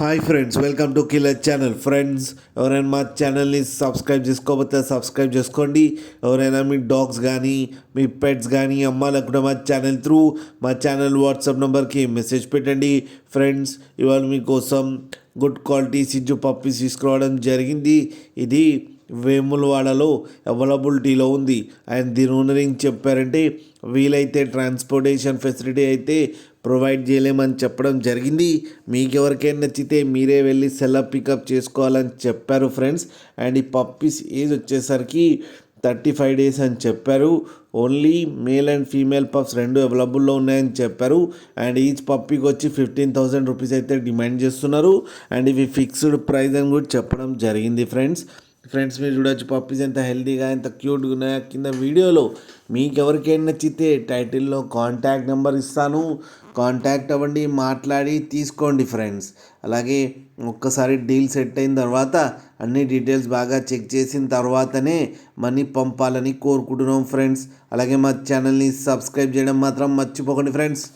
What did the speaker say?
Hi friends, welcome to killer channel. Friends, ఎవరైనా మా ఛానల్ని సబ్స్క్రైబ్ చేసుకోకపోతే సబ్స్క్రైబ్ చేసుకోండి. ఎవరైనా మీ డాగ్స్ కానీ మీ పెట్స్ కానీ అమ్మాలనుకుంటే మా ఛానల్ త్రూ మా ఛానల్ వాట్సాప్ నెంబర్కి మెసేజ్ పెట్టండి. ఫ్రెండ్స్, ఇవాళ మీకోసం గుడ్ క్వాలిటీ సిజ్జు పప్పీస్ తీసుకురావడం జరిగింది. ఇది వేములవాడలో అవైలబిలిటీలో ఉంది. అండ్ దీని ఓనర్ ఏం చెప్పారంటే, వీలైతే ట్రాన్స్పోర్టేషన్ ఫెసిలిటీ అయితే ప్రొవైడ్ చేయలేమని చెప్పడం జరిగింది. మీకు ఎవరికైనా నచ్చితే మీరే వెళ్ళి సెలవు పికప్ చేసుకోవాలని చెప్పారు ఫ్రెండ్స్. అండ్ ఈ పప్పీస్ ఏజ్ వచ్చేసరికి 35 days అని చెప్పారు. Only male and female pups రెండు అవైలబుల్లో ఉన్నాయని చెప్పారు. అండ్ ఈచ్ పప్పీకి వచ్చి 15,000 రూపీస్ అయితే డిమాండ్ చేస్తున్నారు. అండ్ ఇవి ఫిక్స్డ్ ప్రైస్ అని కూడా చెప్పడం జరిగింది ఫ్రెండ్స్. మీరు చూడొచ్చు పప్పీస్ ఎంత హెల్తీగా ఎంత క్యూట్గా ఉన్నాయో. కింద వీడియోలో మీకు ఎవరికైనా నచ్చితే టైటిల్లో కాంటాక్ట్ నెంబర్ ఇస్తాను, కాంటాక్ట్ అవ్వండి, మాట్లాడి తీసుకోండి ఫ్రెండ్స్. అలాగే ఒక్కసారి డీల్ సెట్ అయిన తర్వాత అన్ని డీటెయిల్స్ బాగా చెక్ చేసిన తర్వాతనే మనీ పంపాలని కోరుకుంటున్నాం ఫ్రెండ్స్. అలాగే మా ఛానల్ని సబ్స్క్రైబ్ చేయడం మాత్రం మర్చిపోకండి ఫ్రెండ్స్.